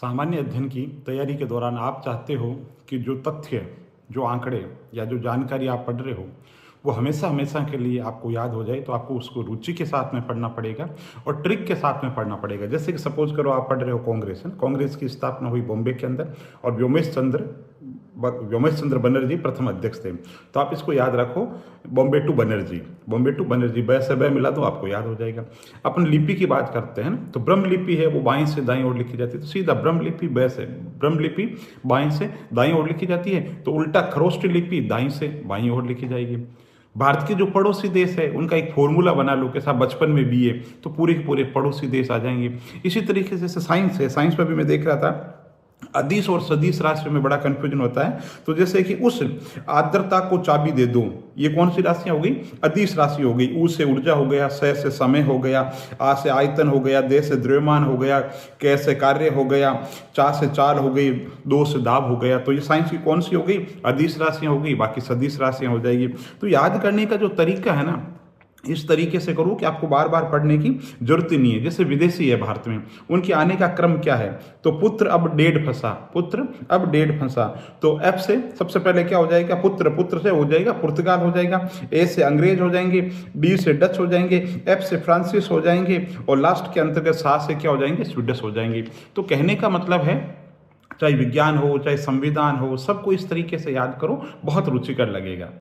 सामान्य अध्ययन की तैयारी के दौरान आप चाहते हो कि जो तथ्य, जो आंकड़े या जो जानकारी आप पढ़ रहे हो वो हमेशा हमेशा के लिए आपको याद हो जाए, तो आपको उसको रुचि के साथ में पढ़ना पड़ेगा और ट्रिक के साथ में पढ़ना पड़ेगा। जैसे कि सपोज करो आप पढ़ रहे हो कांग्रेस है, कांग्रेस की स्थापना हुई बॉम्बे के अंदर और व्योमेश चंद्र बनर्जी प्रथम अध्यक्ष थे। तो आप इसको याद रखो, बॉम्बे टू बनर्जी बै से बै मिला तो आपको याद हो जाएगा। अपन लिपि की बात करते हैं ना, तो ब्रह्म लिपि है वो बाईं से दाईं ओर लिखी जाती है, तो सीधा ब्रह्म लिपि बाईं से दाईं ओर लिखी जाती है, तो उल्टा खरोष्ट लिपि दाईं से बाईं ओर लिखी जाएगी। भारत के जो पड़ोसी देश है उनका एक फॉर्मूला बना लो, कैसा बचपन में भी है, तो पूरे के पूरे पड़ोसी देश आ जाएंगे। इसी तरीके से साइंस है, साइंस में भी मैं देख रहा था अदिश और सदिश राशि में बड़ा कंफ्यूजन होता है। तो जैसे कि उस आर्द्रता को चाबी दे दो, ये कौन सी राशियां हो गई? अदिश राशि हो गई। ऊ से ऊर्जा हो गया, स से समय हो गया, आ से आयतन हो गया, दे से द्रव्यमान हो गया, कै से कार्य हो गया, चा से चाल हो गई, दो से दाब हो गया। तो ये साइंस की कौन सी हो गई? अदिश राशियां हो गई, बाकी सदिश राशियां हो जाएगी। तो याद करने का जो तरीका है ना, इस तरीके से करो कि आपको बार बार पढ़ने की जरूरत ही नहीं है। जैसे विदेशी है भारत में, उनके आने का क्रम क्या है? तो पुत्र अब डेढ़ फंसा, तो एफ से सबसे पहले क्या हो जाएगा? पुत्र से हो जाएगा पुर्तगाल हो जाएगा, ए से अंग्रेज हो जाएंगे, डी से डच हो जाएंगे, एफ से फ्रांसिस हो जाएंगे और लास्ट के अंतर्गत सा से क्या हो जाएंगे? स्वीडिश हो जाएंगे। तो कहने का मतलब है, चाहे विज्ञान हो चाहे संविधान हो, सबको इस तरीके से याद करो, बहुत रुचिकर लगेगा।